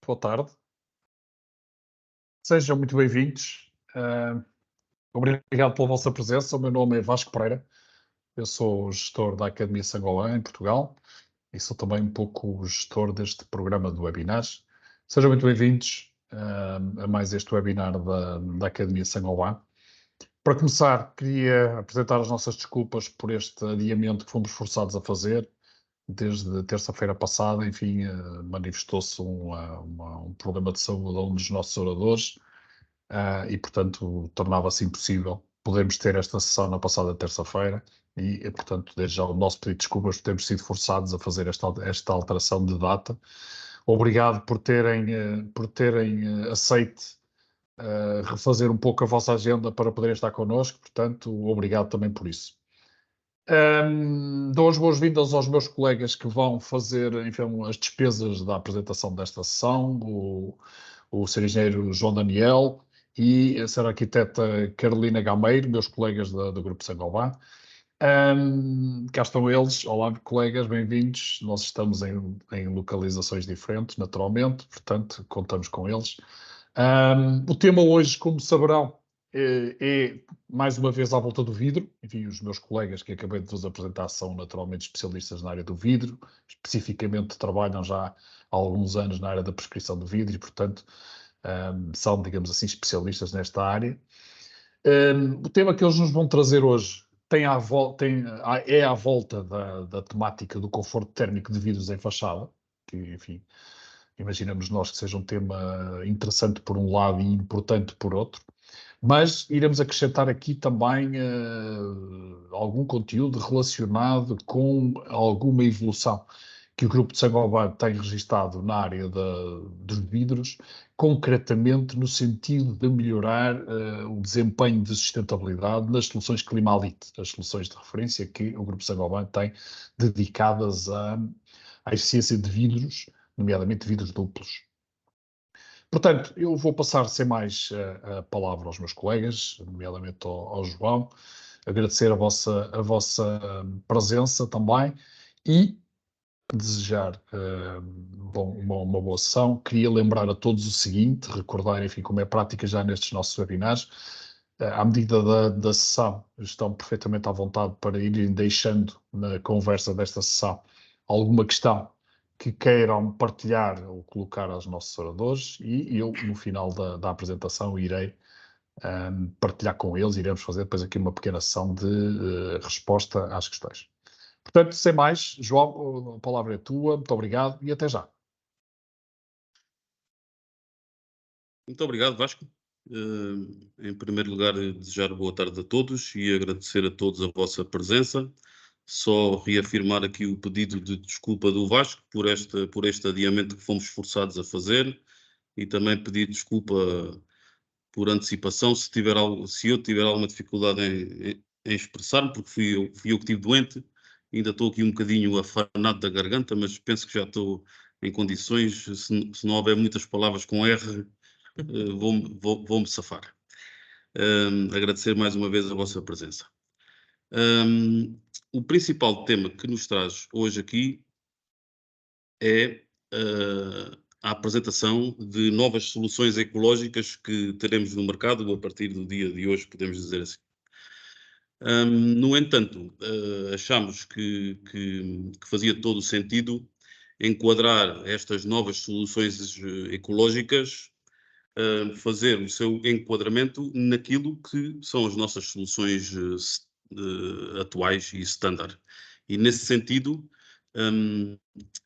Boa tarde, sejam muito bem-vindos. Obrigado pela vossa presença. O meu nome é Vasco Pereira, eu sou o gestor da Academia Sangolan em Portugal e sou também um pouco o gestor deste programa de webinars. Sejam muito bem-vindos a mais este webinar da Academia Sangolan. Para começar, queria apresentar as nossas desculpas por este adiamento que fomos forçados a fazer. Desde terça-feira passada, enfim, manifestou-se um problema de saúde a um dos nossos oradores. E, portanto, tornava-se impossível podermos ter esta sessão na passada terça-feira e, portanto, desde já o nosso pedido de desculpas por termos sido forçados a fazer esta alteração de data. Obrigado por terem aceito refazer um pouco a vossa agenda para poderem estar connosco, portanto, obrigado também por isso. Dou as boas-vindas aos meus colegas que vão fazer, enfim, as despesas da apresentação desta sessão, o Sr. Engenheiro João Daniel e a Sra. Arquiteta Carolina Gameiro, meus colegas do Grupo Sangoban. Cá estão eles. Olá, colegas, bem-vindos. Nós estamos em localizações diferentes, naturalmente, portanto, contamos com eles. O tema hoje, como saberão, é mais uma vez à volta do vidro. Enfim, os meus colegas que acabei de vos apresentar são naturalmente especialistas na área do vidro, especificamente trabalham já há alguns anos na área da prescrição do vidro e, portanto, são, digamos assim, especialistas nesta área. O tema que eles nos vão trazer hoje é à volta da temática do conforto térmico de vidros em fachada, que, enfim, imaginamos nós que seja um tema interessante por um lado e importante por outro, mas iremos acrescentar aqui também algum conteúdo relacionado com alguma evolução que o Grupo de Sangoban tem registado na área dos vidros, concretamente no sentido de melhorar o desempenho de sustentabilidade nas soluções Climalite, as soluções de referência que o Grupo Sangoban tem dedicadas à eficiência de vidros, nomeadamente vidros duplos. Portanto, eu vou passar sem mais a palavra aos meus colegas, nomeadamente ao João, agradecer a vossa presença também e desejar uma boa sessão. Queria lembrar a todos o seguinte, recordar, enfim, como é prática já nestes nossos webinars, à medida da sessão, estão perfeitamente à vontade para irem deixando na conversa desta sessão alguma questão que queiram partilhar ou colocar aos nossos oradores e eu, no final da apresentação, irei partilhar com eles, iremos fazer depois aqui uma pequena sessão de resposta às questões. Portanto, sem mais, João, a palavra é tua, muito obrigado e até já. Muito obrigado, Vasco. Em primeiro lugar, desejar boa tarde a todos e agradecer a todos a vossa presença. Só reafirmar aqui o pedido de desculpa do Vasco por este adiamento que fomos forçados a fazer e também pedir desculpa por antecipação se eu tiver alguma dificuldade em expressar-me, porque fui eu que estive doente. Ainda estou aqui um bocadinho afanado da garganta, mas penso que já estou em condições. Se não houver muitas palavras com R, vou-me safar. Agradecer mais uma vez a vossa presença. O principal tema que nos traz hoje aqui é a apresentação de novas soluções ecológicas que teremos no mercado a partir do dia de hoje, podemos dizer assim. No entanto, achamos que fazia todo o sentido enquadrar estas novas soluções ecológicas, fazer o seu enquadramento naquilo que são as nossas soluções atuais e standard. E nesse sentido,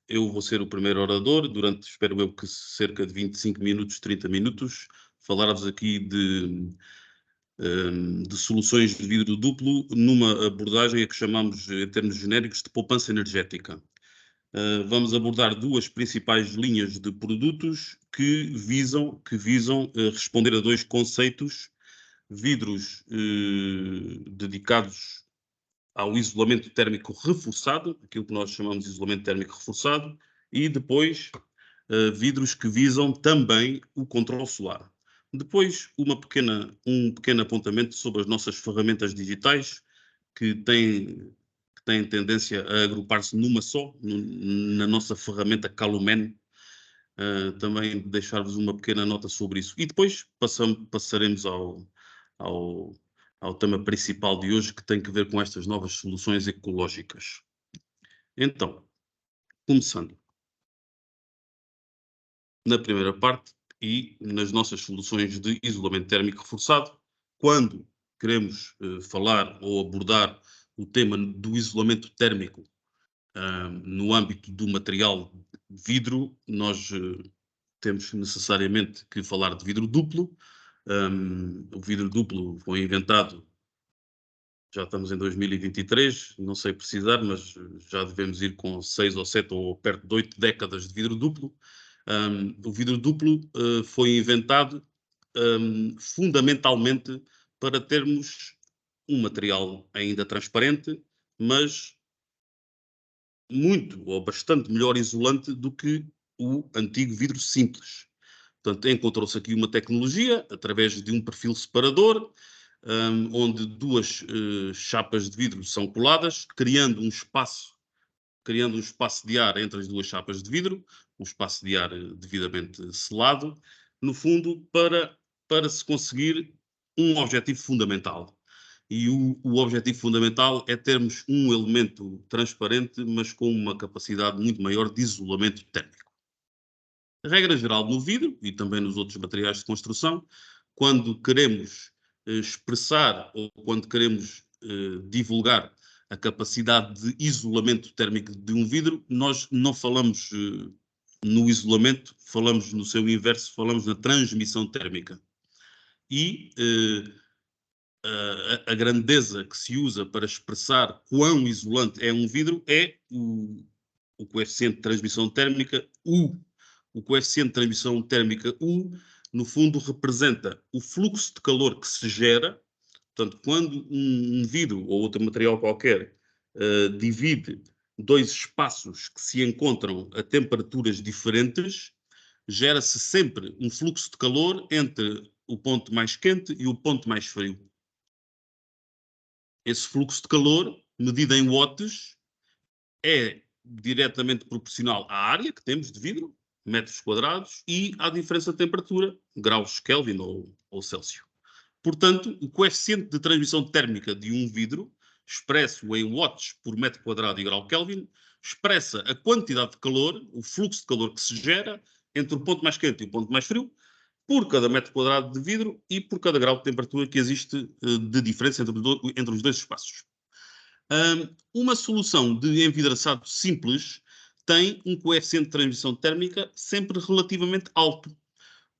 eu vou ser o primeiro orador, durante, espero eu, que cerca de 25 minutos, 30 minutos, falar-vos aqui de soluções de vidro duplo numa abordagem a que chamamos, em termos genéricos, de poupança energética. Vamos abordar duas principais linhas de produtos que visam responder a dois conceitos: vidros dedicados ao isolamento térmico reforçado, aquilo que nós chamamos de isolamento térmico reforçado, e depois vidros que visam também o controle solar. Depois, um pequeno apontamento sobre as nossas ferramentas digitais, que têm tendência a agrupar-se numa só, na nossa ferramenta Calumen, também deixar-vos uma pequena nota sobre isso. E depois passaremos ao tema principal de hoje, que tem que ver com estas novas soluções ecológicas. Então, começando na primeira parte e nas nossas soluções de isolamento térmico reforçado, quando queremos falar ou abordar o tema do isolamento térmico no âmbito do material vidro, nós temos necessariamente que falar de vidro duplo. O vidro duplo foi inventado, já estamos em 2023, não sei precisar, mas já devemos ir com 6 ou 7 ou perto de 8 décadas de vidro duplo. O vidro duplo foi inventado fundamentalmente para termos um material ainda transparente, mas muito ou bastante melhor isolante do que o antigo vidro simples. Portanto, encontrou-se aqui uma tecnologia, através de um perfil separador, onde duas chapas de vidro são coladas, criando um espaço de ar entre as duas chapas de vidro, um espaço de ar devidamente selado, no fundo, para se conseguir um objetivo fundamental. E o objetivo fundamental é termos um elemento transparente, mas com uma capacidade muito maior de isolamento térmico. A regra geral no vidro e também nos outros materiais de construção, quando queremos expressar ou quando queremos divulgar a capacidade de isolamento térmico de um vidro, nós não falamos no isolamento, falamos no seu inverso, falamos na transmissão térmica. E a grandeza que se usa para expressar quão isolante é um vidro é o coeficiente de transmissão térmica U. O coeficiente de transmissão térmica U, no fundo, representa o fluxo de calor que se gera. Portanto, quando um vidro ou outro material qualquer divide dois espaços que se encontram a temperaturas diferentes, gera-se sempre um fluxo de calor entre o ponto mais quente e o ponto mais frio. Esse fluxo de calor, medido em watts, é diretamente proporcional à área que temos de vidro, metros quadrados, e à diferença de temperatura, graus Kelvin ou Celsius. Portanto, o coeficiente de transmissão térmica de um vidro, expresso em watts por metro quadrado e grau Kelvin, expressa a quantidade de calor, o fluxo de calor que se gera entre o ponto mais quente e o ponto mais frio, por cada metro quadrado de vidro e por cada grau de temperatura que existe de diferença entre os dois espaços. Uma solução de envidraçado simples tem um coeficiente de transmissão térmica sempre relativamente alto,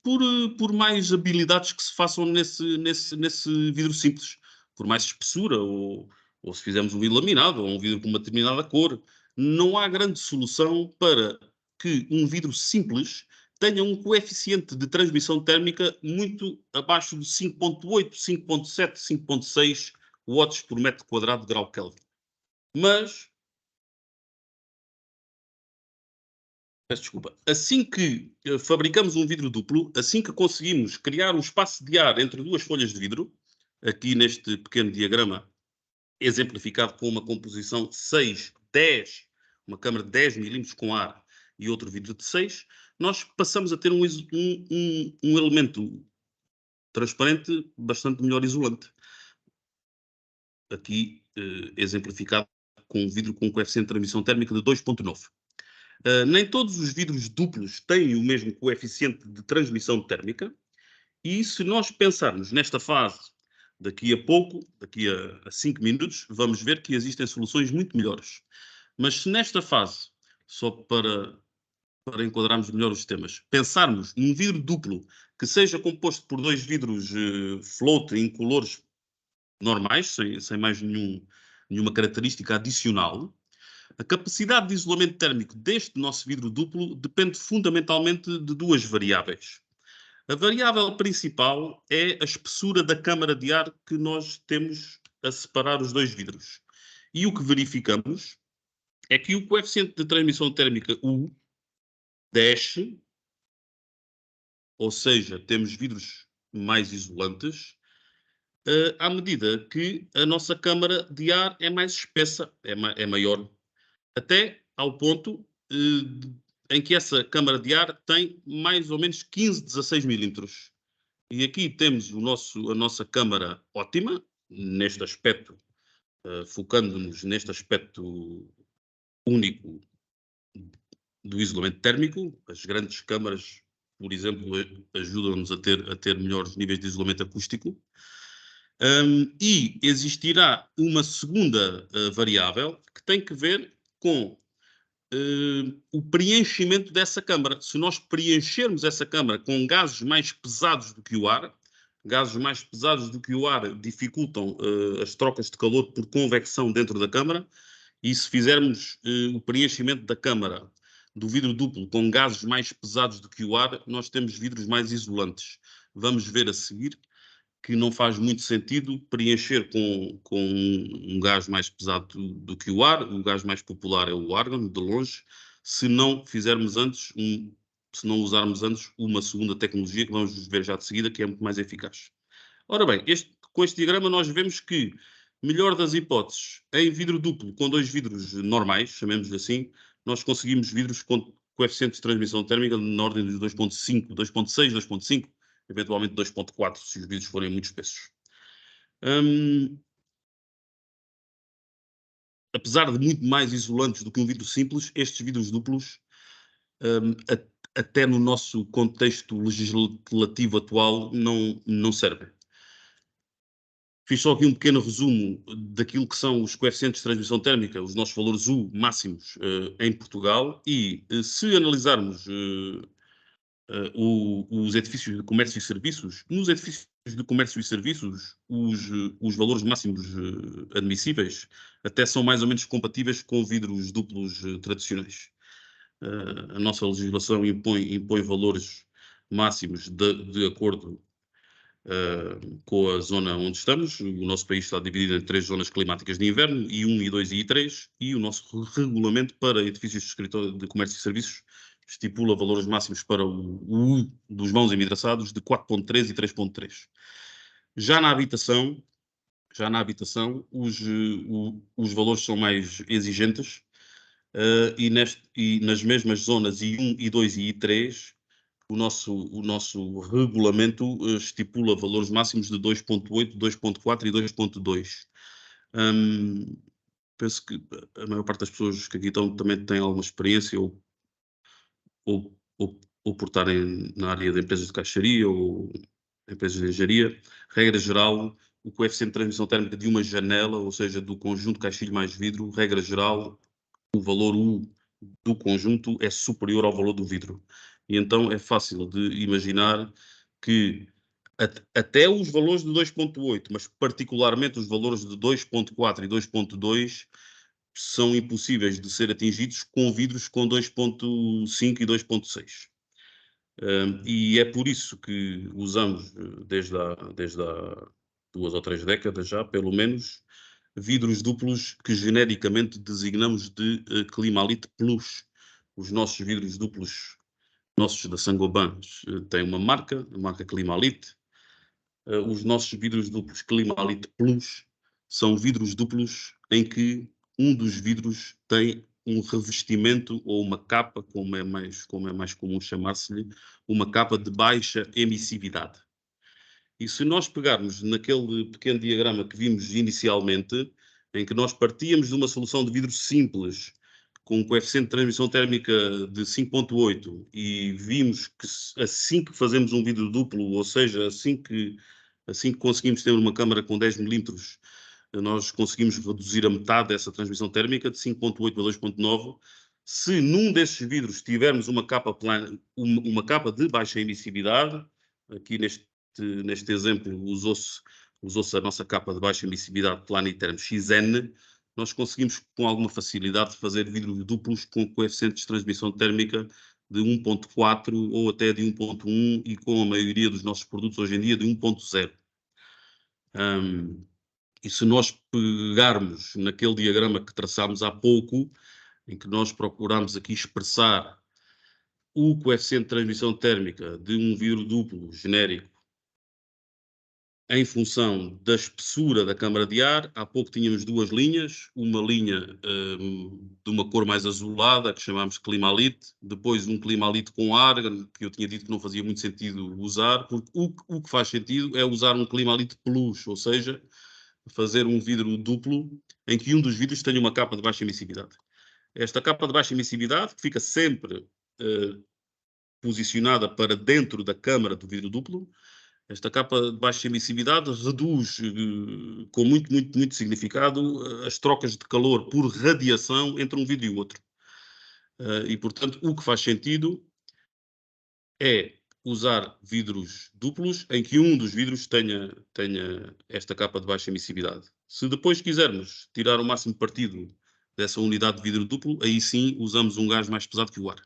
por mais habilidades que se façam nesse vidro simples, por mais espessura, ou se fizermos um vidro laminado, ou um vidro com uma determinada cor. Não há grande solução para que um vidro simples tenha um coeficiente de transmissão térmica muito abaixo de 5.8, 5.7, 5.6 watts por metro quadrado de grau Kelvin. Mas, peço desculpa, assim que fabricamos um vidro duplo, assim que conseguimos criar um espaço de ar entre duas folhas de vidro, aqui neste pequeno diagrama, exemplificado com uma composição 6, 10, uma câmara de 10 milímetros com ar e outro vidro de 6, nós passamos a ter um elemento transparente bastante melhor isolante. Aqui exemplificado com um vidro com coeficiente de transmissão térmica de 2.9. Nem todos os vidros duplos têm o mesmo coeficiente de transmissão térmica, e se nós pensarmos nesta fase, daqui a pouco, daqui a 5 minutos, vamos ver que existem soluções muito melhores. Mas se nesta fase, só para enquadrarmos melhor os temas, pensarmos num vidro duplo que seja composto por dois vidros float incolores normais, sem mais nenhuma característica adicional, a capacidade de isolamento térmico deste nosso vidro duplo depende fundamentalmente de duas variáveis. A variável principal é a espessura da câmara de ar que nós temos a separar os dois vidros. E o que verificamos é que o coeficiente de transmissão térmica U desce, ou seja, temos vidros mais isolantes, à medida que a nossa câmara de ar é mais espessa, é maior. Até ao ponto em que essa câmara de ar tem mais ou menos 15, 16 milímetros. E aqui temos a nossa câmara ótima, neste aspecto, focando-nos neste aspecto único do isolamento térmico. As grandes câmaras, por exemplo, ajudam-nos a ter melhores níveis de isolamento acústico. E existirá uma segunda variável que tem que ver com o preenchimento dessa câmara. Se nós preenchermos essa câmara com gases mais pesados do que o ar, gases mais pesados do que o ar dificultam as trocas de calor por convecção dentro da câmara, e se fizermos o preenchimento da câmara do vidro duplo com gases mais pesados do que o ar, nós temos vidros mais isolantes. Vamos ver a seguir que não faz muito sentido preencher com um gás mais pesado do que o ar. O gás mais popular é o argon, de longe, se não fizermos antes, se não usarmos antes uma segunda tecnologia, que vamos ver já de seguida, que é muito mais eficaz. Ora bem, com este diagrama nós vemos que, melhor das hipóteses, em vidro duplo, com dois vidros normais, chamemos-lhe assim, nós conseguimos vidros com coeficientes de transmissão térmica na ordem dos 2.5, 2.6, 2.5, eventualmente 2.4, se os vidros forem muito espessos. Apesar de muito mais isolantes do que um vidro simples, estes vidros duplos, até no nosso contexto legislativo atual, não servem. Fiz só aqui um pequeno resumo daquilo que são os coeficientes de transmissão térmica, os nossos valores U máximos em Portugal, e se analisarmos os edifícios de comércio e serviços, nos edifícios de comércio e serviços, os valores máximos admissíveis até são mais ou menos compatíveis com vidros duplos tradicionais. A nossa legislação impõe valores máximos de acordo com a zona onde estamos. O nosso país está dividido em 3 zonas climáticas de inverno, I1, I2 e I3, e o nosso regulamento para edifícios de escritório de comércio e serviços estipula valores máximos para o U dos vãos envidraçados de 4.3 e 3.3. Já na habitação, os valores são mais exigentes, e nas mesmas zonas I1, I2 e I3, o nosso regulamento estipula valores máximos de 2.8, 2.4 e 2.2. Penso que a maior parte das pessoas que aqui estão também têm alguma experiência ou por estarem na área de empresas de caixaria ou empresas de engenharia. Regra geral, o coeficiente de transmissão térmica de uma janela, ou seja, do conjunto caixilho mais vidro, regra geral, o valor U do conjunto é superior ao valor do vidro. E então é fácil de imaginar que até os valores de 2.8, mas particularmente os valores de 2.4 e 2.2, são impossíveis de ser atingidos com vidros com 2.5 e 2.6. E é por isso que usamos, desde há 2 ou 3 décadas já, pelo menos, vidros duplos que genericamente designamos de Climalite Plus. Os nossos vidros duplos, nossos da Saint-Gobain, têm uma marca, a marca Climalite. Os nossos vidros duplos Climalite Plus são vidros duplos em que um dos vidros tem um revestimento ou uma capa, como é mais comum chamar-se-lhe, uma capa de baixa emissividade. E se nós pegarmos naquele pequeno diagrama que vimos inicialmente, em que nós partíamos de uma solução de vidro simples, com um coeficiente de transmissão térmica de 5.8, e vimos que assim que fazemos um vidro duplo, ou seja, assim que conseguimos ter uma câmara com 10 milímetros, nós conseguimos reduzir a metade dessa transmissão térmica, de 5.8 para 2.9. Se num desses vidros tivermos uma capa de baixa emissividade, aqui neste exemplo usou-se a nossa capa de baixa emissividade plana e termo XN, nós conseguimos com alguma facilidade fazer vidros duplos com coeficientes de transmissão térmica de 1.4 ou até de 1.1, e com a maioria dos nossos produtos hoje em dia de 1.0. E se nós pegarmos naquele diagrama que traçámos há pouco, em que nós procuramos aqui expressar o coeficiente de transmissão térmica de um vidro duplo genérico em função da espessura da câmara de ar. Há pouco tínhamos duas linhas, uma linha de uma cor mais azulada, que chamámos Climalite, depois um Climalite com argan, que eu tinha dito que não fazia muito sentido usar, porque o que faz sentido é usar um Climalite Plus, ou seja, fazer um vidro duplo em que um dos vidros tenha uma capa de baixa emissividade. Esta capa de baixa emissividade, que fica sempre posicionada para dentro da câmara do vidro duplo, esta capa de baixa emissividade reduz com muito significado as trocas de calor por radiação entre um vidro e o outro. E, portanto, o que faz sentido é usar vidros duplos em que um dos vidros tenha esta capa de baixa emissividade. Se depois quisermos tirar o máximo partido dessa unidade de vidro duplo, aí sim usamos um gás mais pesado que o ar.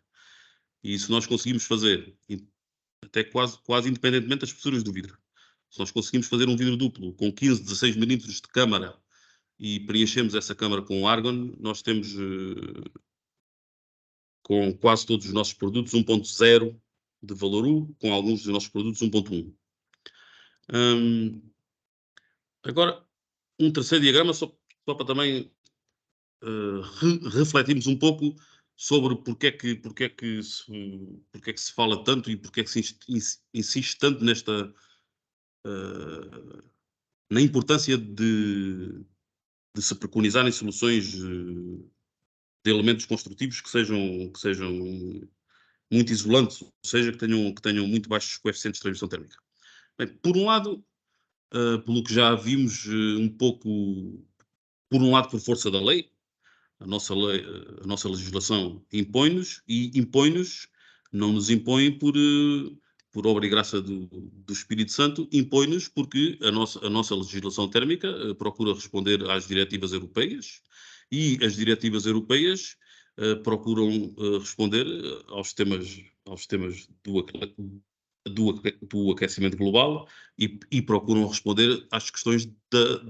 E isso nós conseguimos fazer até quase independentemente das espessuras do vidro. Se nós conseguimos fazer um vidro duplo com 15, 16 milímetros de câmara e preenchemos essa câmara com argon, nós temos com quase todos os nossos produtos 1.0 de valor U, com alguns dos nossos produtos 1.1. Agora, um terceiro diagrama, só para também refletirmos um pouco sobre porque é que se fala tanto e porque é que se insiste tanto na importância de se preconizarem soluções de elementos construtivos que sejam muito isolantes, ou seja, que tenham muito baixos coeficientes de transmissão térmica. Bem, por um lado, pelo que já vimos um pouco, por um lado por força da lei, a nossa legislação impõe-nos, e impõe-nos, não nos impõe por obra e graça do Espírito Santo, impõe-nos porque a nossa legislação térmica procura responder às diretivas europeias, e as diretivas europeias procuram responder aos temas do aquecimento global e procuram responder às questões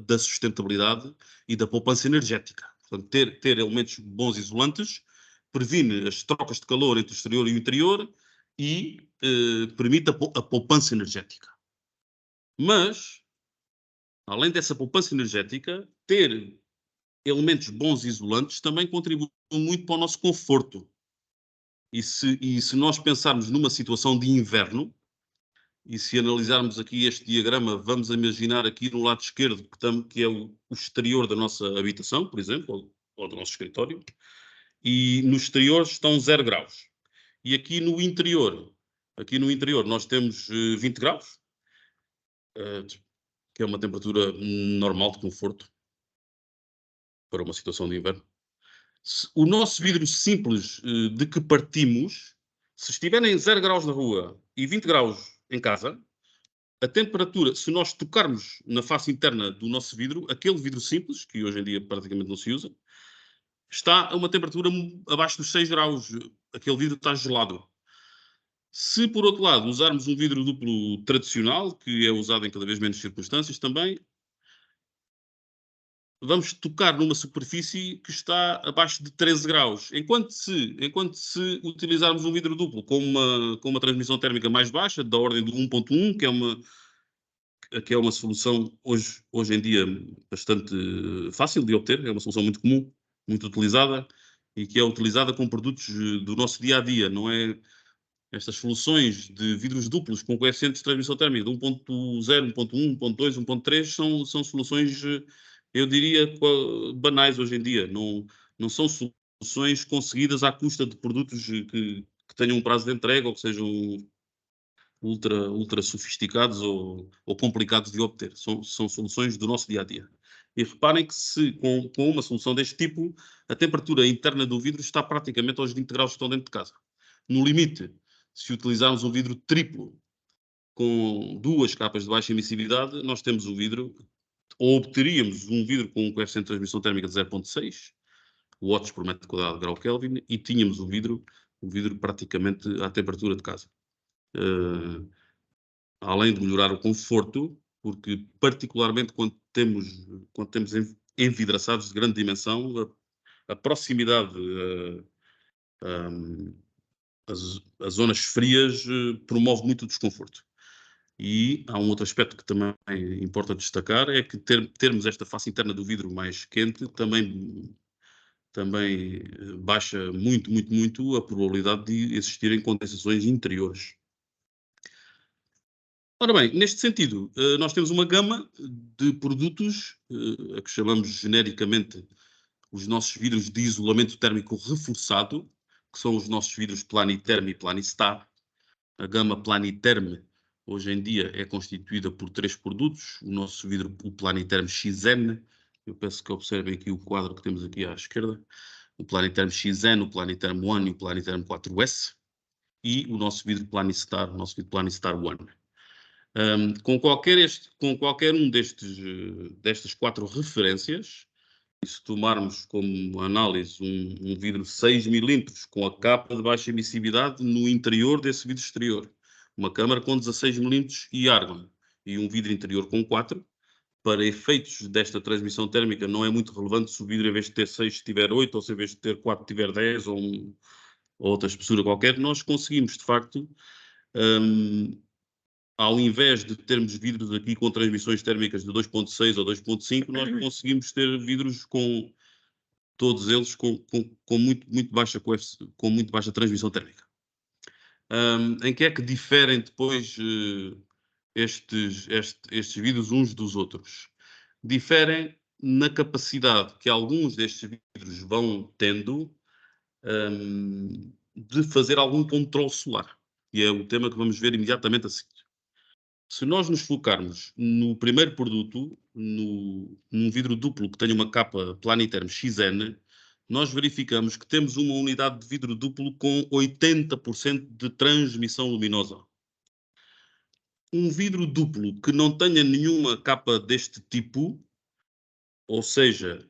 da sustentabilidade e da poupança energética. Portanto, ter elementos bons isolantes previne as trocas de calor entre o exterior e o interior e permite a poupança energética. Mas, além dessa poupança energética, ter elementos bons isolantes também contribui muito para o nosso conforto. E se nós pensarmos numa situação de inverno, e se analisarmos aqui este diagrama, vamos imaginar aqui no lado esquerdo, que é o exterior da nossa habitação, por exemplo, ou do nosso escritório, e no exterior estão 0 graus. E aqui no interior nós temos 20 graus, que é uma temperatura normal de conforto para uma situação de inverno. O nosso vidro simples de que partimos, se estiverem 0 graus na rua e 20 graus em casa, a temperatura, se nós tocarmos na face interna do nosso vidro, aquele vidro simples, que hoje em dia praticamente não se usa, está a uma temperatura abaixo dos 6 graus. Aquele vidro está gelado. Se, por outro lado, usarmos um vidro duplo tradicional, que é usado em cada vez menos circunstâncias também, vamos tocar numa superfície que está abaixo de 13 graus. Enquanto se utilizarmos um vidro duplo com uma transmissão térmica mais baixa, da ordem do 1.1, que é uma solução hoje em dia bastante fácil de obter, é uma solução muito comum, muito utilizada, e que é utilizada com produtos do nosso dia-a-dia, não é? Estas soluções de vidros duplos com coeficientes de transmissão térmica de 1.0, 1.1, 1.2, 1.3 são soluções, eu diria, banais hoje em dia. Não são soluções conseguidas à custa de produtos que tenham um prazo de entrega ou que sejam ultra sofisticados ou complicados de obter. São soluções do nosso dia-a-dia. E reparem que com uma solução deste tipo, a temperatura interna do vidro está praticamente aos 20 graus que estão dentro de casa. No limite, se utilizarmos um vidro triplo com 2 capas de baixa emissividade, nós temos o vidro, ou obteríamos um vidro com um coeficiente de transmissão térmica de 0.6 watts por metro quadrado de grau Kelvin, e tínhamos o vidro praticamente à temperatura de casa. Além de melhorar o conforto, porque particularmente quando temos envidraçados de grande dimensão, a proximidade as zonas frias promove muito o desconforto. E há um outro aspecto que também importa destacar, é que termos esta face interna do vidro mais quente também baixa muito a probabilidade de existirem condensações interiores. Ora bem, neste sentido, nós temos uma gama de produtos, a que chamamos genericamente os nossos vidros de isolamento térmico reforçado, que são os nossos vidros Planiterm e Planistar. A gama Planiterm, hoje em dia, é constituída por 3 produtos. O nosso vidro, o Planiterm XN, eu peço que observem aqui o quadro que temos aqui à esquerda. O Planiterm XN, o Planiterm One e o Planiterm 4S. E o nosso vidro Planistar, One. Com qualquer um destas 4 referências, e se tomarmos como análise um vidro 6 milímetros com a capa de baixa emissividade no interior desse vidro exterior, uma câmara com 16 milímetros e árgon, e um vidro interior com 4, para efeitos desta transmissão térmica não é muito relevante se o vidro, em vez de ter 6, tiver 8, ou se em vez de ter 4, tiver 10, ou outra espessura qualquer. Nós conseguimos, de facto, ao invés de termos vidros aqui com transmissões térmicas de 2.6 ou 2.5, nós conseguimos ter vidros com todos eles com muito baixa transmissão térmica. Em que é que diferem depois estes vidros uns dos outros? Diferem na capacidade que alguns destes vidros vão tendo de fazer algum controle solar. E é o tema que vamos ver imediatamente a seguir. Se nós nos focarmos no primeiro produto, num vidro duplo que tenha uma capa Planiterm XN, nós verificamos que temos uma unidade de vidro duplo com 80% de transmissão luminosa. Um vidro duplo que não tenha nenhuma capa deste tipo, ou seja,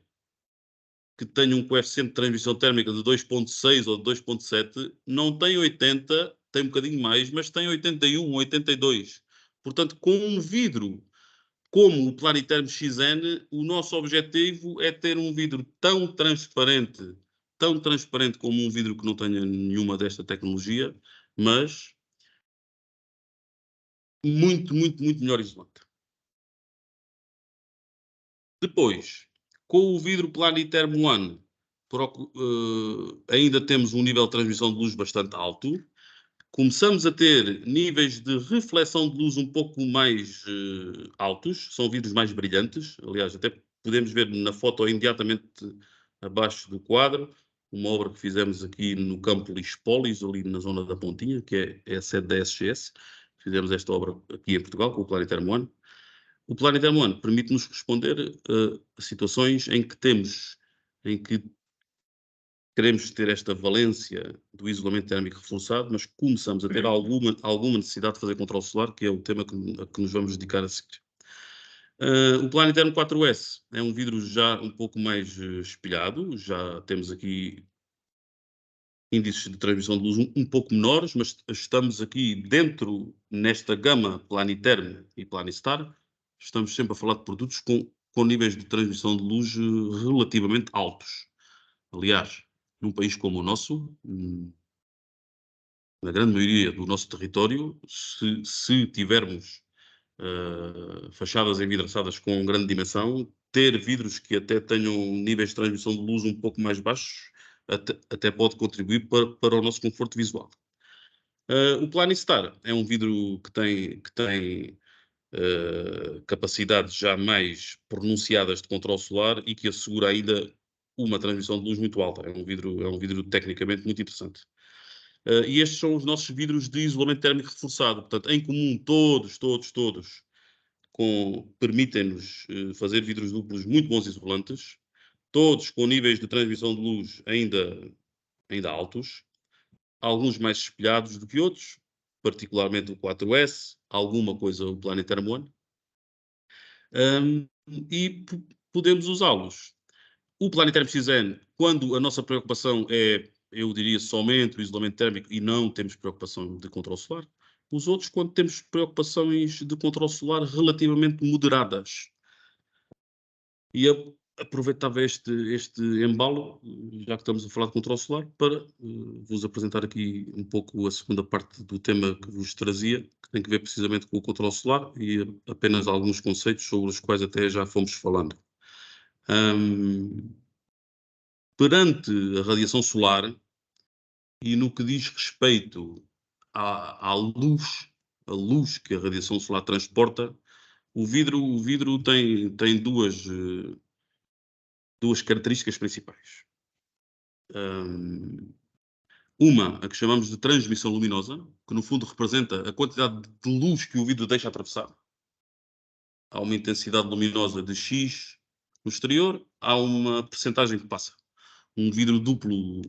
que tenha um coeficiente de transmissão térmica de 2.6 ou de 2.7, não tem 80, tem um bocadinho mais, mas tem 81, 82. Portanto, com um vidro como o Planiterm XN, o nosso objetivo é ter um vidro tão transparente como um vidro que não tenha nenhuma desta tecnologia, mas muito melhor isolante. Depois, com o vidro Planiterm One, ainda temos um nível de transmissão de luz bastante alto. Começamos a ter níveis de reflexão de luz um pouco mais altos, são vidros mais brilhantes. Aliás, até podemos ver na foto imediatamente abaixo do quadro, uma obra que fizemos aqui no campo Lispolis, ali na zona da Pontinha, que é a sede da SGS. Fizemos esta obra aqui em Portugal, com o Planiterm One. O Planiterm One permite-nos responder a situações em que queremos ter esta valência do isolamento térmico reforçado, mas começamos a ter alguma necessidade de fazer controle solar, que é o tema a que nos vamos dedicar a seguir. O Planiterm 4S é um vidro já um pouco mais espelhado, já temos aqui índices de transmissão de luz um pouco menores, mas estamos aqui dentro, nesta gama Planiterm e Planistar, estamos sempre a falar de produtos com níveis de transmissão de luz relativamente altos. Aliás, num país como o nosso, na grande maioria do nosso território, se tivermos fachadas envidraçadas com grande dimensão, ter vidros que até tenham níveis de transmissão de luz um pouco mais baixos, até pode contribuir para o nosso conforto visual. O Planistar é um vidro que tem capacidades já mais pronunciadas de controle solar e que assegura ainda uma transmissão de luz muito alta. É um vidro tecnicamente muito interessante. E estes são os nossos vidros de isolamento térmico reforçado. Portanto, em comum, todos permitem-nos fazer vidros duplos muito bons isolantes, todos com níveis de transmissão de luz ainda altos, alguns mais espelhados do que outros, particularmente o 4S, alguma coisa o Planiterm One, e podemos usá-los. O Planiterm XN, quando a nossa preocupação é, eu diria, somente o isolamento térmico e não temos preocupação de controle solar. Os outros, quando temos preocupações de controle solar relativamente moderadas. E aproveitava este embalo, já que estamos a falar de controle solar, para vos apresentar aqui um pouco a segunda parte do tema que vos trazia, que tem que ver precisamente com o controle solar e apenas alguns conceitos sobre os quais até já fomos falando. Perante a radiação solar e no que diz respeito à luz, a luz que a radiação solar transporta, o vidro tem duas características principais. Uma, a que chamamos de transmissão luminosa, que no fundo representa a quantidade de luz que o vidro deixa atravessar. Há uma intensidade luminosa de X no exterior, há uma percentagem que passa. Um vidro duplo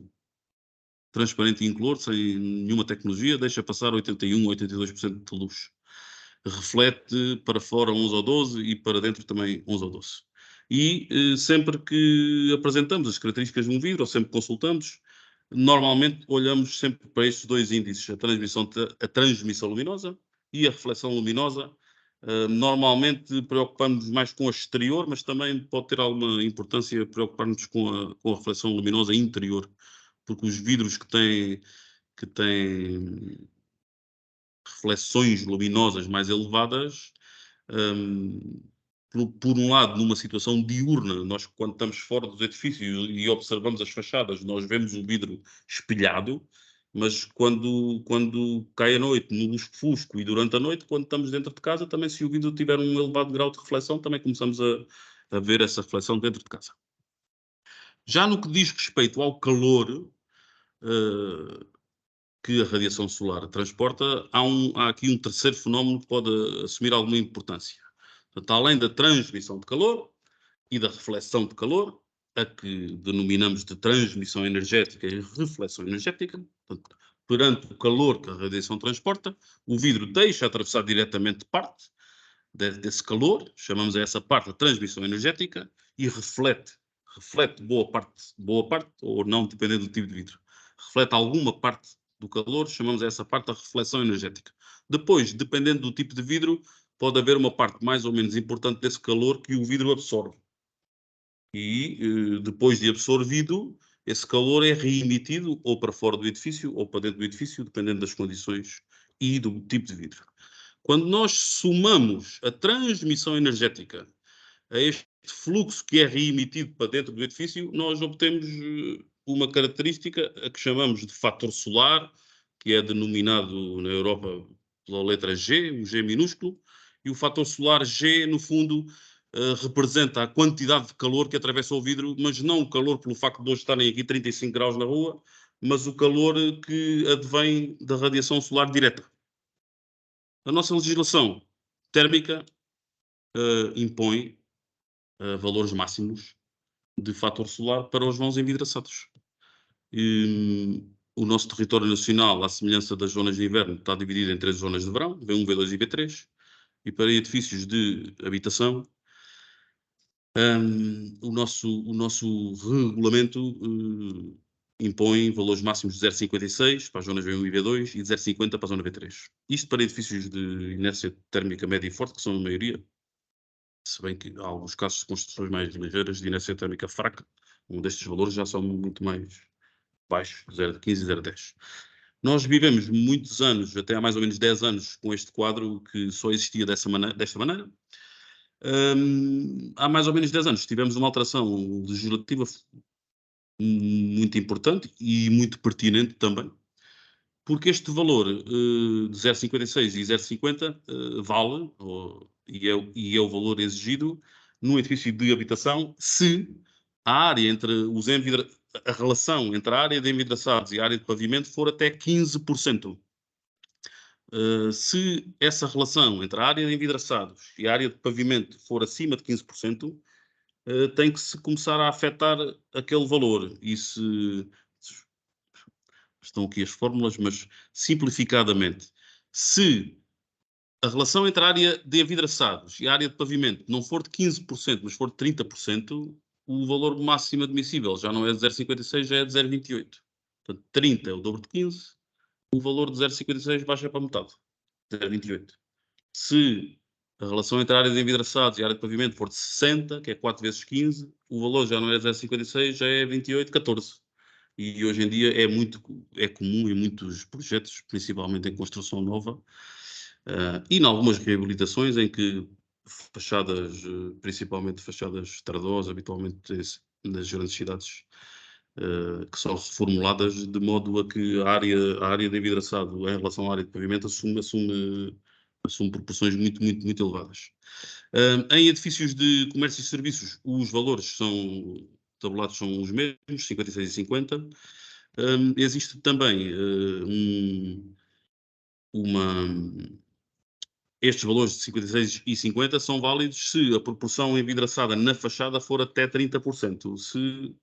transparente e incolor, sem nenhuma tecnologia, deixa passar 81 ou 82% de luz. Reflete para fora 11 ou 12 e para dentro também 11 ou 12. E sempre que apresentamos as características de um vidro, ou sempre que consultamos, normalmente olhamos sempre para estes dois índices, a transmissão luminosa e a reflexão luminosa. Normalmente preocupamos mais com a exterior, mas também pode ter alguma importância preocupar-nos com a reflexão luminosa interior, porque os vidros que têm reflexões luminosas mais elevadas, por um lado, numa situação diurna, nós quando estamos fora dos edifícios e observamos as fachadas, nós vemos o vidro espelhado, mas quando cai a noite, no lusco-fusco e durante a noite, quando estamos dentro de casa, também se o vidro tiver um elevado grau de reflexão, também começamos a ver essa reflexão dentro de casa. Já no que diz respeito ao calor, que a radiação solar transporta, há aqui um terceiro fenómeno que pode assumir alguma importância. Portanto, além da transmissão de calor e da reflexão de calor, a que denominamos de transmissão energética e reflexão energética, portanto, perante o calor que a radiação transporta, o vidro deixa atravessar diretamente parte desse calor, chamamos a essa parte a transmissão energética, e reflete boa parte, ou não, dependendo do tipo de vidro. Reflete alguma parte do calor, chamamos a essa parte a reflexão energética. Depois, dependendo do tipo de vidro, pode haver uma parte mais ou menos importante desse calor que o vidro absorve. E depois de absorvido, esse calor é reemitido ou para fora do edifício ou para dentro do edifício, dependendo das condições e do tipo de vidro. Quando nós somamos a transmissão energética a este fluxo que é reemitido para dentro do edifício, nós obtemos uma característica a que chamamos de fator solar, que é denominado na Europa pela letra G, o G minúsculo, e o fator solar G, no fundo, representa a quantidade de calor que atravessa o vidro, mas não o calor pelo facto de hoje estarem aqui 35 graus na rua, mas o calor que advém da radiação solar direta. A nossa legislação térmica impõe valores máximos de fator solar para os vãos envidraçados. O nosso território nacional, à semelhança das zonas de inverno, está dividido em 3 zonas de verão, V1, V2 e V3, e para edifícios de habitação, o nosso regulamento impõe valores máximos de 0,56 para as zonas V1 e V2 e de 0,50 para a zona V3. Isto para edifícios de inércia térmica média e forte, que são a maioria, se bem que há alguns casos de construções mais ligeiras de inércia térmica fraca, destes valores já são muito mais baixos, 0,15 e 0,10. Nós vivemos muitos anos, até há mais ou menos 10 anos, com este quadro que só existia desta maneira. Há mais ou menos 10 anos tivemos uma alteração legislativa muito importante e muito pertinente também, porque este valor de 0,56 e 0,50 vale, e é o valor exigido num edifício de habitação, se a área a relação entre a área de envidraçados e a área de pavimento for até 15%. Se essa relação entre a área de envidraçados e a área de pavimento for acima de 15%, tem que se começar a afetar aquele valor. E estão aqui as fórmulas, mas simplificadamente, se a relação entre a área de envidraçados e a área de pavimento não for de 15%, mas for de 30%, o valor máximo admissível já não é de 0,56, já é de 0,28. Portanto, 30 é o dobro de 15, o valor de 0,56 baixa para metade, 0,28. Se a relação entre a área de envidraçados e a área de pavimento for de 60, que é 4 vezes 15, o valor já não é 0,56, já é 28, 14. E hoje em dia é comum em muitos projetos, principalmente em construção nova, e em algumas reabilitações em que fachadas, principalmente fachadas tardosas, habitualmente nas grandes cidades, que são reformuladas de modo a que a área de envidraçado em relação à área de pavimento assume proporções muito elevadas. Em edifícios de comércio e serviços, os valores tabulados são os mesmos, 56 e 50. Existe também estes valores de 56 e 50 são válidos se a proporção envidraçada na fachada for até 30%. Se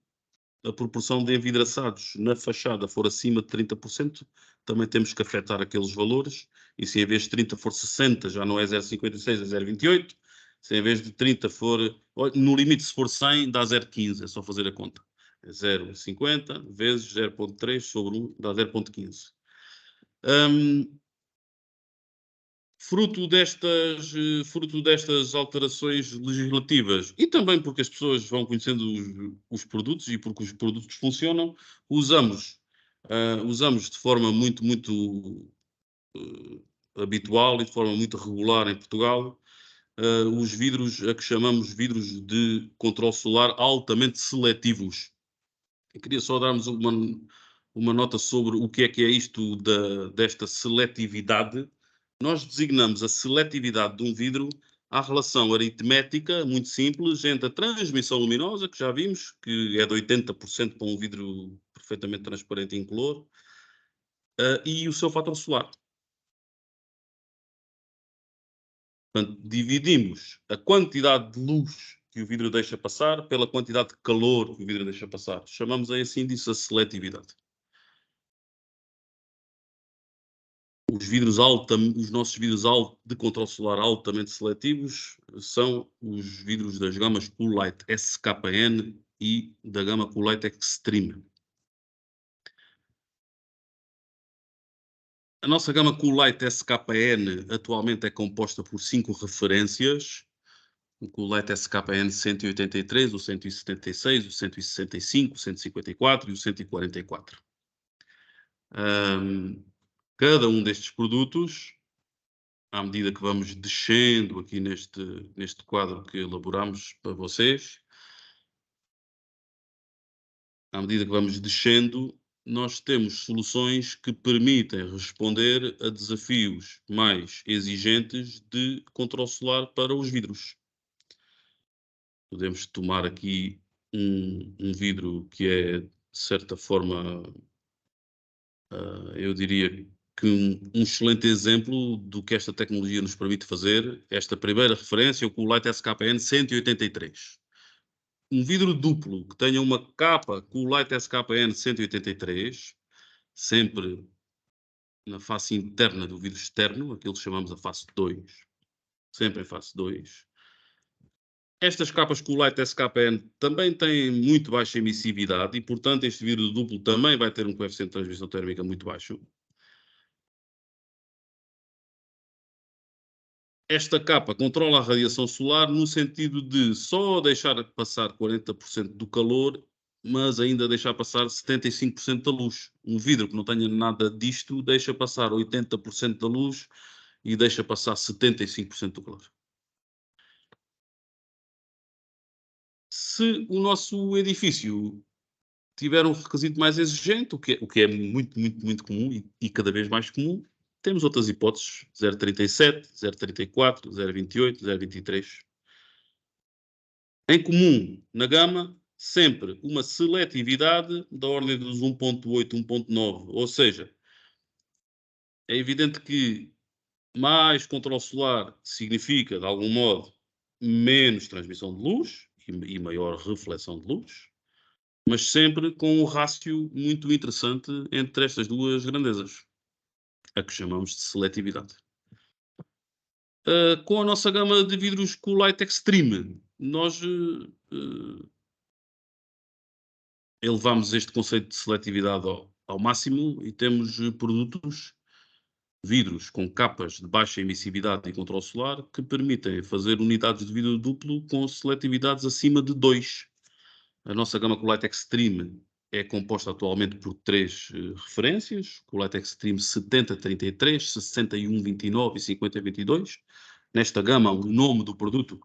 a proporção de envidraçados na fachada for acima de 30%, também temos que afetar aqueles valores, e se em vez de 30 for 60, já não é 0,56, é 0,28. Se em vez de 30 for, no limite, se for 100, dá 0,15, é só fazer a conta. É 0,50 vezes 0,3 sobre 1, dá 0,15. Fruto destas alterações legislativas, e também porque as pessoas vão conhecendo os produtos e porque os produtos funcionam, usamos de forma muito habitual e de forma muito regular em Portugal, os vidros a que chamamos vidros de controle solar altamente seletivos. Eu queria só darmos uma nota sobre o que é isto desta seletividade. Nós designamos a seletividade de um vidro à relação aritmética muito simples entre a transmissão luminosa, que já vimos, que é de 80% para um vidro perfeitamente transparente e incolor, e o seu fator solar. Portanto, dividimos a quantidade de luz que o vidro deixa passar pela quantidade de calor que o vidro deixa passar. Chamamos a esse índice a seletividade. Os nossos vidros de controle solar altamente seletivos são os vidros das gamas Coolite SKN e da gama Coolite Extreme. A nossa gama Coolite SKN atualmente é composta por 5 referências: o Coolite SKN 183, o 176, o 165, o 154 e o 144. Cada um destes produtos, à medida que vamos descendo aqui neste quadro que elaboramos para vocês, à medida que vamos descendo, nós temos soluções que permitem responder a desafios mais exigentes de controle solar para os vidros. Podemos tomar aqui um vidro que é, de certa forma, eu diria que um excelente exemplo do que esta tecnologia nos permite fazer. Esta primeira referência, o Coolite SKN 183. Um vidro duplo que tenha uma capa Coolite SKN 183, sempre na face interna do vidro externo, aquilo que chamamos a face 2, sempre em face 2. Estas capas Coolite SKN também têm muito baixa emissividade e, portanto, este vidro duplo também vai ter um coeficiente de transmissão térmica muito baixo. Esta capa controla a radiação solar no sentido de só deixar passar 40% do calor, mas ainda deixar passar 75% da luz. Um vidro que não tenha nada disto deixa passar 80% da luz e deixa passar 75% do calor. Se o nosso edifício tiver um requisito mais exigente, o que é muito comum e cada vez mais comum, temos outras hipóteses: 0,37, 0,34, 0,28, 0,23. Em comum, na gama, sempre uma seletividade da ordem dos 1.8, 1.9. Ou seja, é evidente que mais controle solar significa, de algum modo, menos transmissão de luz e maior reflexão de luz, mas sempre com um rácio muito interessante entre estas duas grandezas, a que chamamos de seletividade. Com a nossa gama de vidros Coolite Extreme, nós elevamos este conceito de seletividade ao máximo e temos produtos vidros com capas de baixa emissividade e controle solar que permitem fazer unidades de vidro duplo com seletividades acima de 2. A nossa gama Coolite Extreme é composta atualmente por 3 referências: Coolite Extreme 7033, 6129 e 5022. Nesta gama, o nome do produto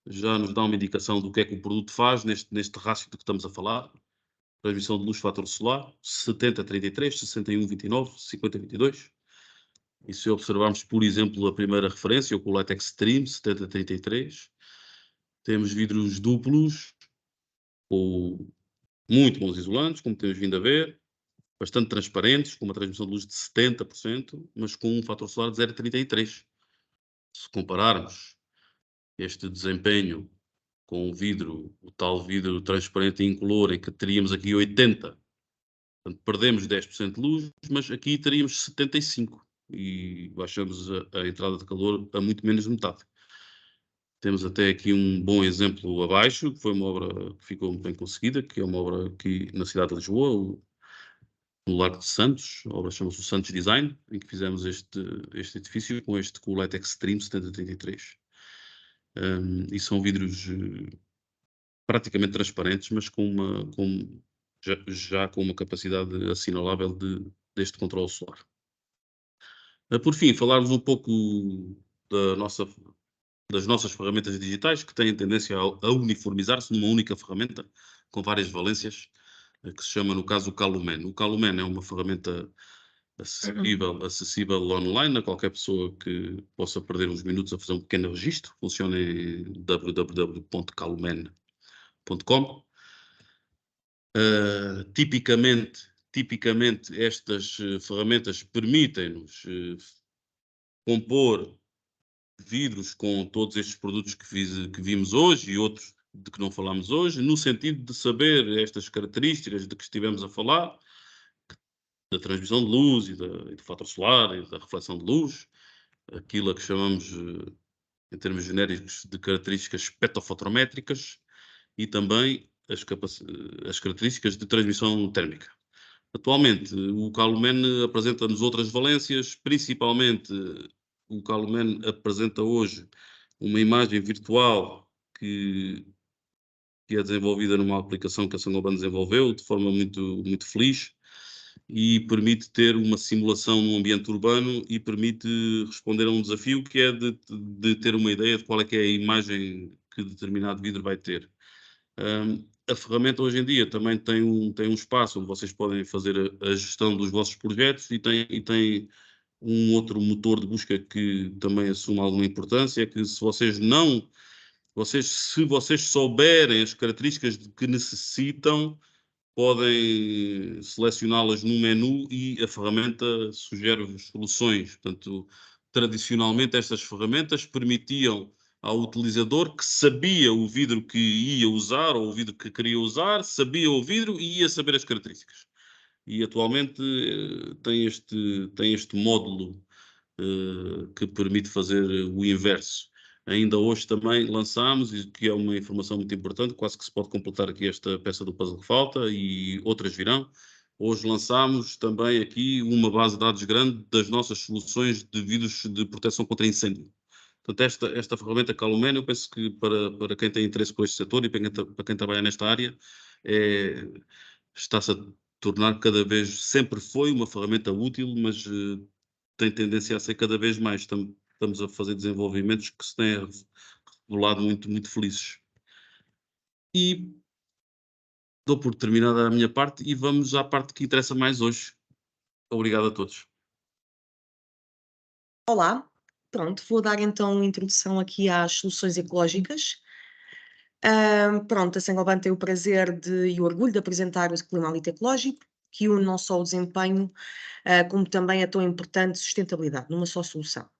já nos dá uma indicação do que é que o produto faz neste rácio de que estamos a falar. Transmissão de luz fator solar, 7033, 6129, 5022. E se observarmos, por exemplo, a primeira referência, o Coolite Extreme 7033, temos vidros duplos com muito bons isolantes, como temos vindo a ver, bastante transparentes, com uma transmissão de luz de 70%, mas com um fator solar de 0,33. Se compararmos este desempenho com o tal vidro transparente e incolor, em que teríamos aqui 80, portanto, perdemos 10% de luz, mas aqui teríamos 75 e baixamos a entrada de calor a muito menos de metade. Temos até aqui um bom exemplo abaixo, que foi uma obra que ficou muito bem conseguida, que é uma obra aqui na cidade de Lisboa, no Largo de Santos. A obra chama-se o Santos Design, em que fizemos este edifício com este Coolite Extreme 7033. E são vidros praticamente transparentes, mas já com uma capacidade assinalável deste controle solar. Por fim, falarmos um pouco das nossas ferramentas digitais, que têm tendência a uniformizar-se numa única ferramenta, com várias valências, que se chama, no caso, o Calumen. O Calumen é uma ferramenta acessível online a qualquer pessoa que possa perder uns minutos a fazer um pequeno registro. Funciona em www.calumen.com. Tipicamente estas ferramentas permitem-nos compor vidros com todos estes produtos que vimos hoje e outros de que não falámos hoje, no sentido de saber estas características de que estivemos a falar, da transmissão de luz e do fator solar e da reflexão de luz, aquilo a que chamamos, em termos genéricos, de características espectrofotométricas e também as características de transmissão térmica. Atualmente, o Calumen apresenta-nos outras valências, principalmente o Calumen apresenta hoje uma imagem virtual que é desenvolvida numa aplicação que a Saint-Gobain desenvolveu de forma muito feliz e permite ter uma simulação num ambiente urbano e permite responder a um desafio que é de ter uma ideia de qual é que é a imagem que determinado vidro vai ter. A ferramenta hoje em dia também tem um espaço onde vocês podem fazer a gestão dos vossos projetos e tem um outro motor de busca que também assume alguma importância, é que se vocês souberem as características que necessitam, podem selecioná-las no menu e a ferramenta sugere-vos soluções. Portanto, tradicionalmente estas ferramentas permitiam ao utilizador que sabia o vidro que ia usar ou o vidro que queria usar, sabia o vidro e ia saber as características. E atualmente tem este módulo que permite fazer o inverso. Ainda hoje também lançámos, e que é uma informação muito importante, quase que se pode completar aqui esta peça do puzzle que falta e outras virão. Hoje lançámos também aqui uma base de dados grande das nossas soluções de vidros de proteção contra incêndio. Portanto, esta ferramenta Calumen, eu penso que para quem tem interesse por este setor e para quem trabalha nesta área, está-se a tornar sempre foi uma ferramenta útil, mas tem tendência a ser cada vez mais. Estamos a fazer desenvolvimentos que se têm revelado muito felizes. E dou por terminada a minha parte e vamos à parte que interessa mais hoje. Obrigado a todos. Olá, pronto, vou dar então introdução aqui às soluções ecológicas. Pronto, a Saint-Gobain tem o prazer e o orgulho de apresentar o Climalite Ecológico, que une não só o desempenho, como também a tão importante sustentabilidade numa só solução.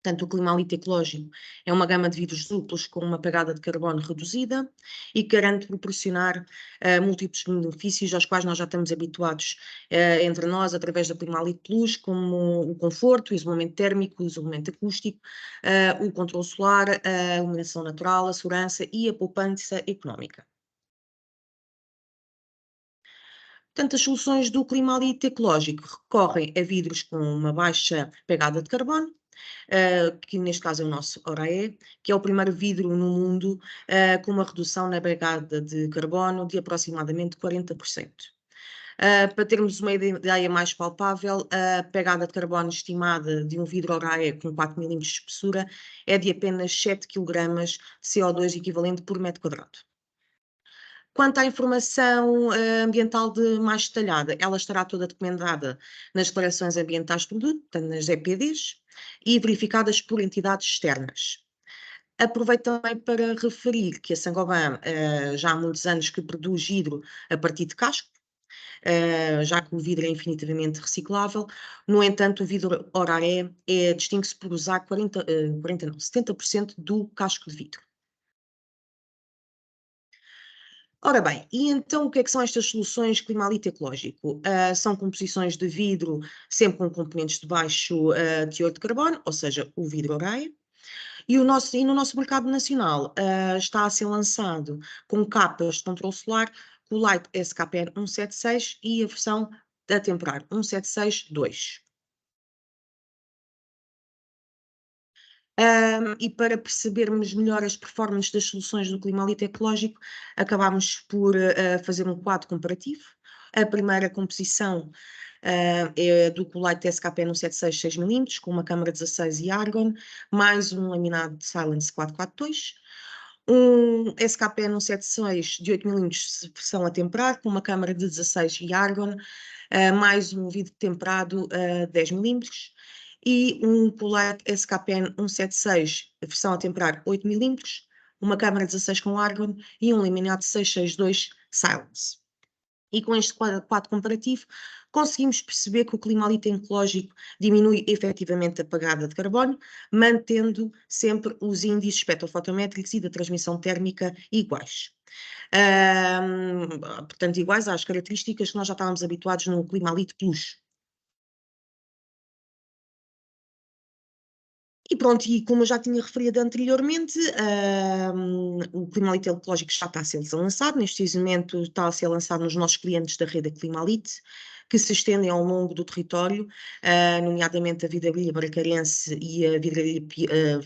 Portanto, o Climalite Ecológico é uma gama de vidros duplos com uma pegada de carbono reduzida e que garante proporcionar múltiplos benefícios aos quais nós já estamos habituados entre nós, através da Climalite Plus, como o conforto, o isolamento térmico, o isolamento acústico, o controle solar, a iluminação natural, a segurança e a poupança económica. Portanto, as soluções do Climalite ecológico recorrem a vidros com uma baixa pegada de carbono, que neste caso é o nosso Orae, que é o primeiro vidro no mundo com uma redução na pegada de carbono de aproximadamente 40%. Para termos uma ideia mais palpável, a pegada de carbono estimada de um vidro Orae com 4 mm de espessura é de apenas 7 kg de CO2 equivalente por metro quadrado. Quanto à informação ambiental mais detalhada, ela estará toda documentada nas declarações ambientais de produto, portanto nas EPDs, e verificadas por entidades externas. Aproveito também para referir que a Saint-Gobain já há muitos anos que produz vidro a partir de casco, já que o vidro é infinitivamente reciclável. No entanto, o vidro Oraé distingue-se por usar 70% do casco de vidro. Ora bem, e então o que é que são estas soluções Climalite ecológico? São composições de vidro sempre com componentes de baixo teor de carbono, ou seja, o vidro Oraé. E no nosso mercado nacional está a ser lançado com capas de controle solar, o Light SKPN 176 e a versão a temporário 176-2. E para percebermos melhor as performances das soluções do Climalite ecológico, acabámos por fazer um quadro comparativo. A primeira composição é do Colite SKPN 176 6 mm, com uma câmara 16 e argon, mais um laminado de Silence 442. Um SKPN 176 de 8 mm, versão a temperar, com uma câmara de 16 e argon, mais um vidro temperado 10 mm. E um Polite SKPN 176, versão a temperar 8 mm, uma câmara 16 com argon e um laminado 662 Silence. E com este quadro comparativo, conseguimos perceber que o Climalite ecológico diminui efetivamente a pegada de carbono, mantendo sempre os índices espectrofotométricos e da transmissão térmica iguais. Portanto, iguais às características que nós já estávamos habituados no Climalite Plus. E pronto, e como eu já tinha referido anteriormente, o Climalite ecológico já está a ser lançado, neste momento está a ser lançado nos nossos clientes da rede Climalite, que se estendem ao longo do território, nomeadamente a Vidraria Bracarense e a Vidraria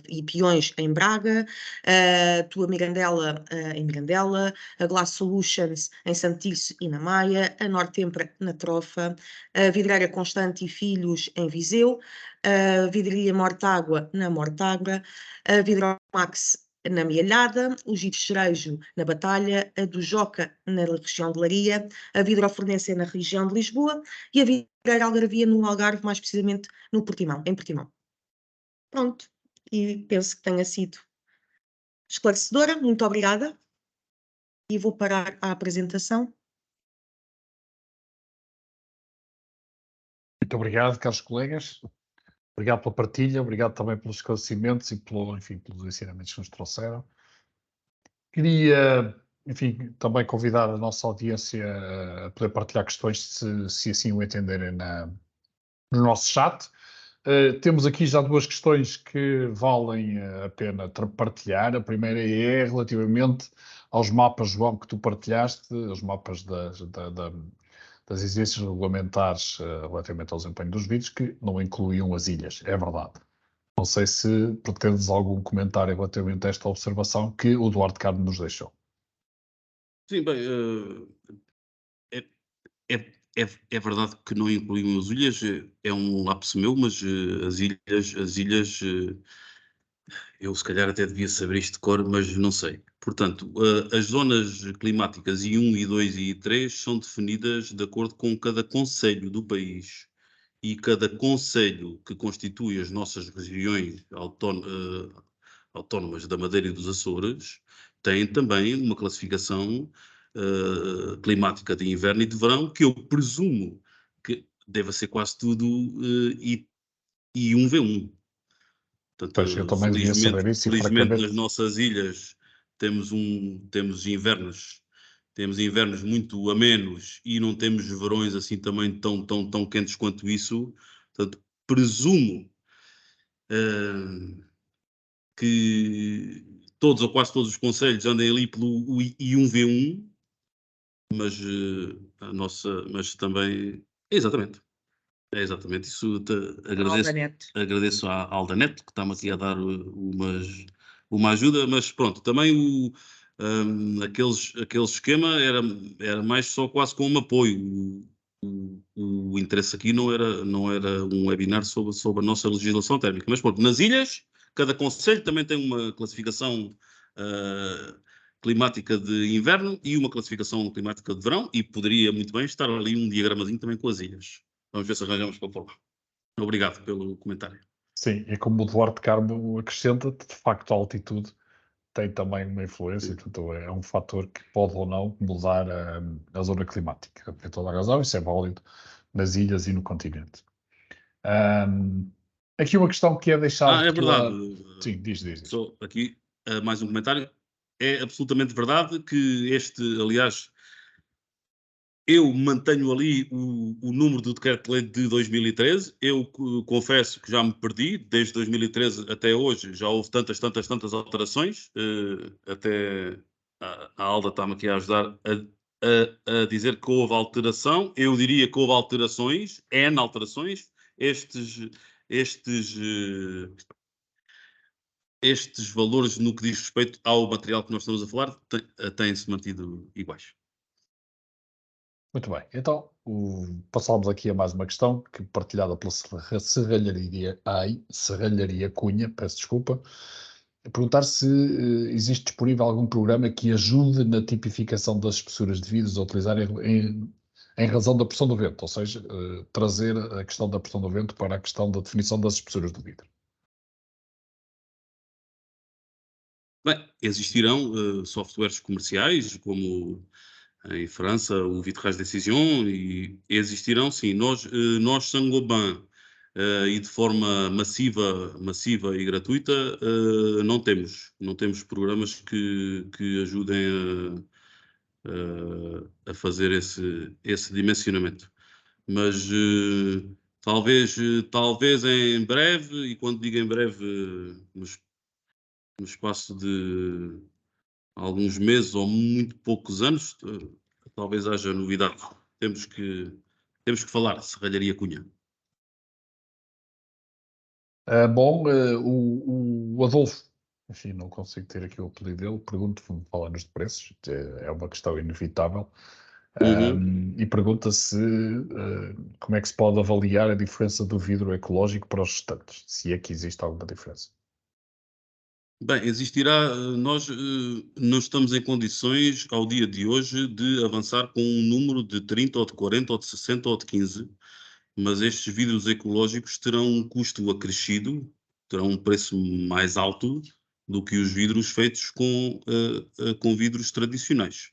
e Peões em Braga, a Tua Mirandela em Mirandela, a Glass Solutions em Santilce e na Maia, a Nortempra na Trofa, a Vidraria Constante e Filhos em Viseu, a Vidraria Mortágua na Mortágua, a Vidromax na Mialhada, o Giro Cerejo na Batalha, a do Joca na região de Leiria, a Vidrofornência na região de Lisboa e a Vidreira Algarvia no Algarve, mais precisamente no Portimão, em Portimão. Pronto, e penso que tenha sido esclarecedora, muito obrigada, e vou parar a apresentação. Muito obrigado, caros colegas. Obrigado pela partilha, obrigado também pelos esclarecimentos e enfim, pelos ensinamentos que nos trouxeram. Queria, enfim, também convidar a nossa audiência a poder partilhar questões, se assim o entenderem no nosso chat. Temos aqui já duas questões que valem a pena partilhar. A primeira é relativamente aos mapas, João, que tu partilhaste, os mapas das exigências regulamentares relativamente ao desempenho dos vidros, que não incluíam as ilhas. É verdade. Não sei se pretendes algum comentário relativamente a esta observação que o Duarte Carmo nos deixou. Sim, bem, é verdade que não incluímos as ilhas, é um lapso meu, mas as ilhas, eu se calhar até devia saber isto de cor, mas não sei. Portanto, as zonas climáticas I1, I2 e I3 são definidas de acordo com cada concelho do país e cada concelho que constitui as nossas regiões autónomas da Madeira e dos Açores tem também uma classificação climática de inverno e de verão, que eu presumo que deva ser quase tudo I1V1. Pois, eu Portanto, também devia saber isso e felizmente francamente... nas nossas ilhas temos invernos muito amenos e não temos verões assim também tão quentes quanto isso. Portanto, presumo que todos ou quase todos os concelhos andem ali pelo I1V1 mas mas também, exatamente, é exatamente isso. Agradeço à Aldanet, que está-me aqui a dar uma ajuda, mas pronto, também aquele esquema era mais só quase como apoio. O interesse aqui não era um webinar sobre a nossa legislação térmica, mas pronto, nas ilhas, cada concelho também tem uma classificação climática de inverno e uma classificação climática de verão, e poderia muito bem estar ali um diagramazinho também com as ilhas. Vamos ver se arranjamos para pôr lá. Obrigado pelo comentário. Sim, e como o Duarte Carmo acrescenta, de facto a altitude tem também uma influência, portanto é um fator que pode ou não mudar a zona climática. Tem toda a razão, isso é válido nas ilhas e no continente. Aqui uma questão que é deixar é verdade. Sim, diz. Só aqui mais um comentário. É absolutamente verdade que aliás, eu mantenho ali o número do decreto-lei de 2013. Eu confesso que já me perdi. Desde 2013 até hoje já houve tantas alterações. Até a Alda está-me aqui a ajudar a dizer que houve alteração. Eu diria que houve alterações, N alterações. Estes valores, no que diz respeito ao material que nós estamos a falar, têm-se mantido iguais. Muito bem, então passámos aqui a mais uma questão que partilhada pela Serralharia Cunha, peço desculpa, perguntar se existe disponível algum programa que ajude na tipificação das espessuras de vidros a utilizar em razão da pressão do vento, ou seja, trazer a questão da pressão do vento para a questão da definição das espessuras do vidro. Bem, existirão softwares comerciais, como em França, o Vitrage Decision, e existirão, sim. Nós Saint-Gobain, e de forma massiva e gratuita, não temos programas que ajudem a fazer esse dimensionamento. Mas talvez em breve, e quando digo em breve, no espaço de alguns meses ou muito poucos anos, talvez haja novidade. Temos que falar, Serralharia Cunha. Bom, o Adolfo, enfim, não consigo ter aqui o apelido dele, pergunto-me, falando de preços, é uma questão inevitável, e pergunta se como é que se pode avaliar a diferença do vidro ecológico para os restantes, se é que existe alguma diferença. Bem, existirá. Nós não estamos em condições, ao dia de hoje, de avançar com um número de 30 ou de 40 ou de 60 ou de 15, mas estes vidros ecológicos terão um custo acrescido, terão um preço mais alto do que os vidros feitos com vidros tradicionais.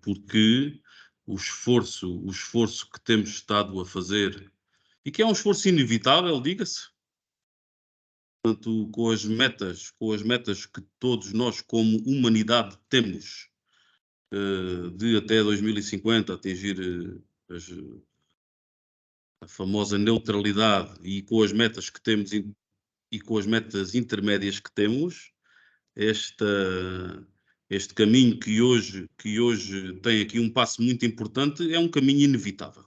Porque o esforço que temos estado a fazer, e que é um esforço inevitável, diga-se, portanto, com as metas que todos nós, como humanidade, temos, de até 2050 atingir a famosa neutralidade, e com as metas que temos e com as metas intermédias que temos, este caminho que hoje tem aqui um passo muito importante, é um caminho inevitável.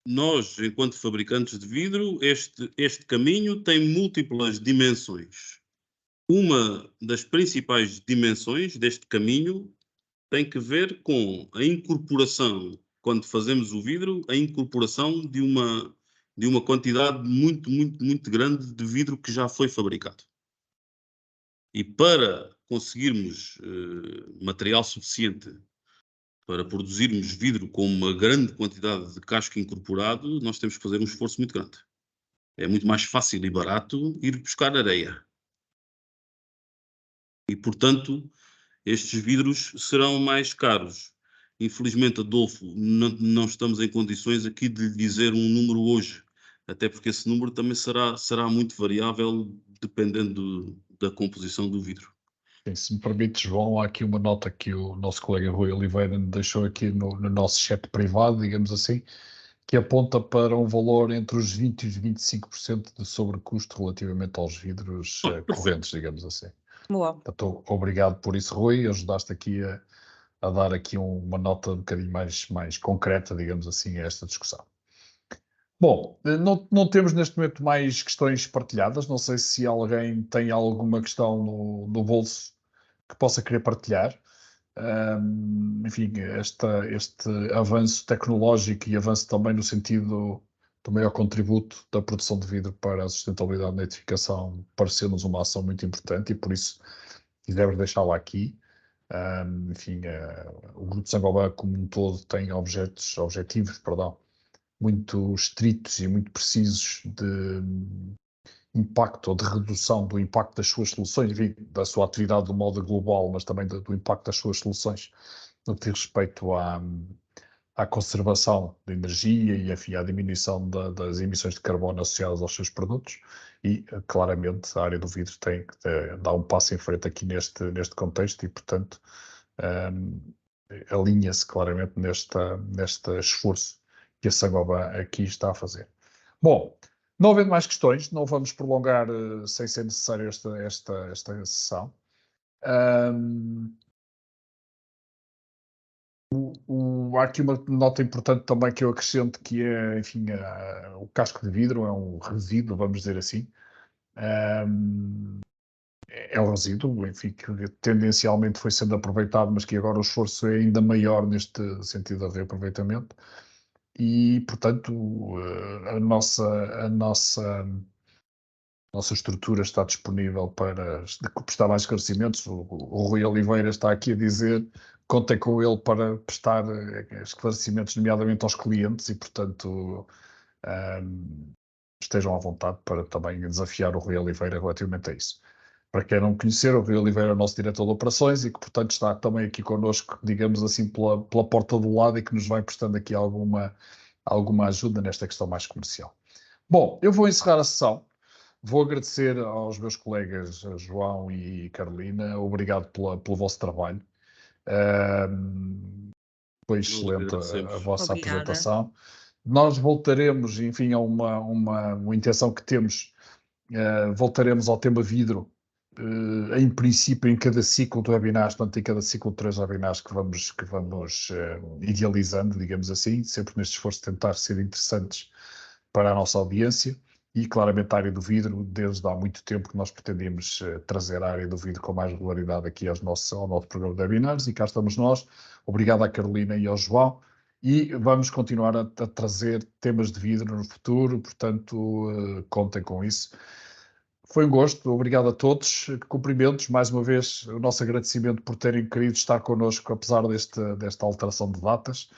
Nós, enquanto fabricantes de vidro, este caminho tem múltiplas dimensões. Uma das principais dimensões deste caminho tem que ver com a incorporação, quando fazemos o vidro, a incorporação de uma quantidade muito grande de vidro que já foi fabricado. E para conseguirmos material suficiente para produzirmos vidro com uma grande quantidade de casco incorporado, nós temos que fazer um esforço muito grande. É muito mais fácil e barato ir buscar areia. E, portanto, estes vidros serão mais caros. Infelizmente, Adolfo, não estamos em condições aqui de lhe dizer um número hoje, até porque esse número também será muito variável dependendo da composição do vidro. Sim, se me permites, João, há aqui uma nota que o nosso colega Rui Oliveira deixou aqui no nosso chat privado, digamos assim, que aponta para um valor entre os 20% e os 25% de sobrecusto relativamente aos vidros correntes, digamos assim. Boa. Portanto, obrigado por isso, Rui. Ajudaste aqui a dar aqui uma nota um bocadinho mais concreta, digamos assim, a esta discussão. Bom, não temos neste momento mais questões partilhadas. Não sei se alguém tem alguma questão no bolso que possa querer partilhar. Enfim, este avanço tecnológico e avanço também no sentido do maior contributo da produção de vidro para a sustentabilidade na edificação pareceu-nos uma ação muito importante e por isso quisemos deixá-la aqui. Enfim, o Grupo Saint-Gobain como um todo tem objetivos, muito estritos e muito precisos de impacto ou de redução do impacto das suas soluções, enfim, da sua atividade do modo global, mas também do impacto das suas soluções no que diz respeito à conservação de energia e, enfim, à diminuição das emissões de carbono associadas aos seus produtos e, claramente, a área do vidro tem que dar um passo em frente aqui neste contexto e, portanto, alinha-se claramente neste esforço que a Saint-Gobain aqui está a fazer. Bom, não havendo mais questões, não vamos prolongar sem ser necessário esta sessão. Há aqui uma nota importante também que eu acrescento, que é, enfim, o casco de vidro é um resíduo, vamos dizer assim. É um resíduo, enfim, que tendencialmente foi sendo aproveitado, mas que agora o esforço é ainda maior neste sentido de reaproveitamento. E, portanto, a nossa estrutura está disponível para prestar mais esclarecimentos. O Rui Oliveira está aqui a dizer, contem com ele para prestar esclarecimentos, nomeadamente aos clientes, e, portanto, estejam à vontade para também desafiar o Rui Oliveira relativamente a isso. Para quem não conhecer, o Rui Oliveira é o nosso diretor de operações e que, portanto, está também aqui connosco, digamos assim, pela porta do lado e que nos vai prestando aqui alguma ajuda nesta questão mais comercial. Bom, eu vou encerrar a sessão. Vou agradecer aos meus colegas João e Carolina. Obrigado pelo vosso trabalho. Foi excelente a vossa apresentação. Nós voltaremos, enfim, a uma intenção que temos. Voltaremos ao tema vidro, em princípio, em cada ciclo de webinars, portanto, em cada ciclo de 3 webinars que vamos idealizando, digamos assim, sempre neste esforço de tentar ser interessantes para a nossa audiência. E, claramente, a área do vidro, desde há muito tempo que nós pretendemos trazer a área do vidro com mais regularidade aqui ao nosso programa de webinars, e cá estamos nós. Obrigado à Carolina e ao João. E vamos continuar a trazer temas de vidro no futuro, portanto, contem com isso. Foi um gosto, obrigado a todos. Cumprimentos, mais uma vez, o nosso agradecimento por terem querido estar connosco, apesar desta alteração de datas.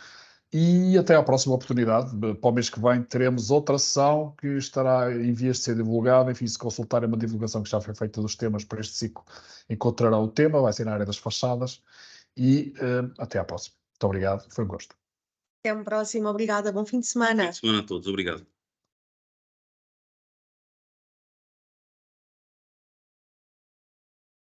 E até à próxima oportunidade. Para o mês que vem teremos outra sessão que estará em vias de ser divulgada. Enfim, se consultarem uma divulgação que já foi feita dos temas para este ciclo, encontrará o tema, vai ser na área das fachadas. E até à próxima. Muito obrigado, foi um gosto. Até uma próxima, obrigada, bom fim de semana. Bom fim de semana a todos, obrigado.